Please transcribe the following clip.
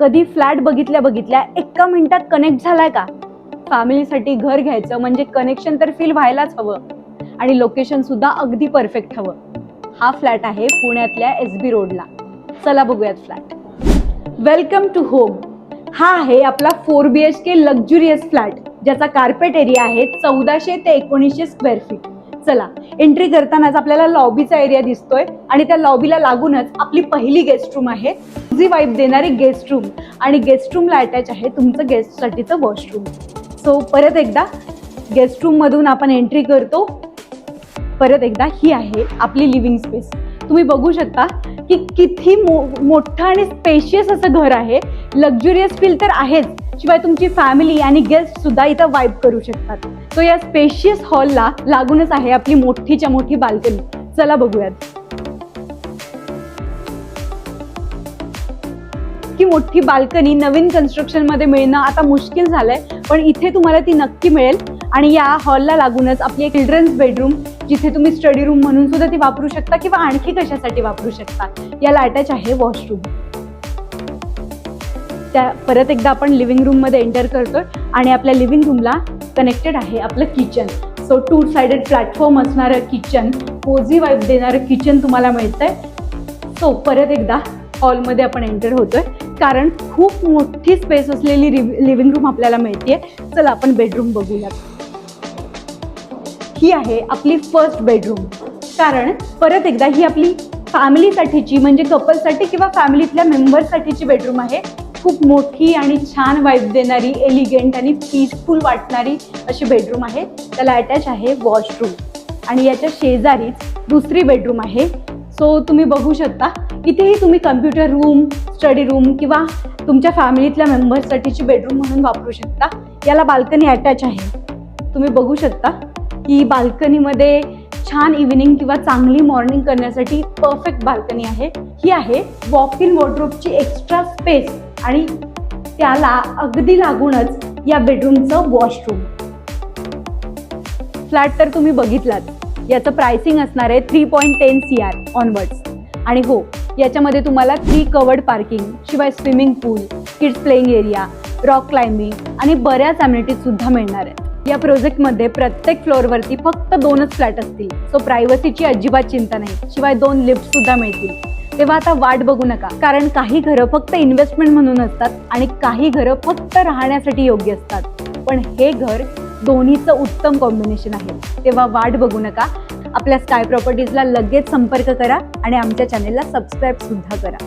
कधी फ्लॅट बघितल्या बघितल्या एका मिनिटात कनेक्ट झालाय का? फॅमिलीसाठी घर घ्यायचं म्हणजे कनेक्शन तर फील व्हायलाच हवं आणि लोकेशन सुद्धा अगदी परफेक्ट हवं. हा फ्लॅट आहे पुण्यातल्या SB रोडला. चला बघूयात फ्लॅट. Welcome to home. हा आहे आपला 4 BHK लक्झुरियस फ्लॅट, ज्याचा कार्पेट एरिया आहे 1400 ते 1900 स्क्वेअर फीट. चला, एंट्री करतानाच आपल्याला लॉबीचा एरिया दिसतोय आणि त्या लॉबीला लागूनच आपली पहिली गेस्ट रूम आहे. जी वाईब देणारी गेस्ट रूम आणि गेस्ट रूमला अटॅच आहे तुमचं गेस्टसाठीचं वॉशरूम. सो परत एकदा गेस्ट रूम मधून आपण एंट्री करतो. परत एकदा ही आहे आपली लिव्हिंग स्पेस. तुम्ही बघू शकता की किती मोठं आणि स्पेशियस असं घर आहे. लक्झुरियस फील तर आहेच, शिवाय तुमची फॅमिली आणि गेस्ट सुद्धा इथं वाईब करू शकतात. तो या स्पेशियस हॉलला लागूनच आहे आपली मोठीच्या मोठी बाल्कनी. चला बघूयात. की मोठी बाल्कनी नवीन कन्स्ट्रक्शन मध्ये मिळणं आता मुश्किल झालंय, पण इथे तुम्हाला ती नक्की मिळेल. आणि या हॉलला लागूनच आपली एक चिल्ड्रन्स बेडरूम, जिथे तुम्ही स्टडी रूम म्हणून सुद्धा ती वापरू शकता किंवा आणखी कशासाठी वापरू शकता. याला अटॅच आहे वॉशरूम. त्या परत एकदा आपण लिव्हिंग रूम मध्ये एंटर करतोय आणि आपल्या लिव्हिंग रूमला कनेक्टेड आहे आपलं किचन. सो 2 साइडेड प्लॅटफॉर्म असणारं किचन, कोझी वाईब देणारं किचन तुम्हाला मिळतंय. सो परत एकदा हॉलमध्ये आपण एंटर होतोय, कारण खूप मोठी स्पेस असलेली लिव्हिंग रूम आपल्याला मिळते. चला आपण बेडरूम बघूयात. ही आहे आपली फर्स्ट बेडरूम. कारण परत एकदा ही आपली फॅमिलीसाठीची म्हणजे कपलसाठी किंवा फॅमिलीतल्या मेंबरसाठीची बेडरूम आहे. खूप मोठी आणि छान वाईब देणारी, एलिगंट आणि पीसफुल वाटणारी अशी बेडरूम आहे. त्याला अटॅच आहे वॉशरूम आणि याच्या शेजारीच दुसरी बेडरूम आहे. सो तुम्ही बघू शकता, इथेही तुम्ही कम्प्युटर रूम, स्टडी रूम किंवा तुमच्या फॅमिलीतल्या मेंबर्ससाठीची बेडरूम म्हणून वापरू शकता. याला बाल्कनी अटॅच आहे. तुम्ही बघू शकता की बाल्कनीमध्ये छान इव्हिनिंग किंवा चांगली मॉर्निंग करण्यासाठी परफेक्ट बाल्कनी आहे. ही आहे वॉक इन वॉर्डरोबची एक्स्ट्रा स्पेस आणि त्याला अगदी लागूनच या बेडरूमचं वॉशरूम. फ्लॅट तर तुम्ही बघितलात. याचं प्राइसिंग असणार आहे 3.10 CR ऑनवर्ड्स. आणि हो, याच्यामध्ये तुम्हाला 3 कवर्ड पार्किंग, शिवाय swimming pool, kids playing area, rock climbing आणि बऱ्याच अमेनिटीज सुद्धा मिळणार आहेत. या प्रोजेक्टमध्ये प्रत्येक फ्लोअरवरती फक्त 2च फ्लॅट असतील. सो प्रायव्हसीची अजिबात चिंता नाही. शिवाय 2 लिफ्ट सुद्धा मिळतील. तेव्हा आता वाट बघू नका, कारण काही घरं फक्त इन्व्हेस्टमेंट म्हणून असतात आणि काही घरं फक्त राहण्यासाठी योग्य असतात. पण हे घर दोन्हीचं उत्तम कॉम्बिनेशन आहे. तेव्हा वाट बघू नका. आपल्या स्काय प्रॉपर्टीजला लगेच संपर्क करा आणि आमच्या चॅनेलला सबस्क्राईब सुद्धा करा.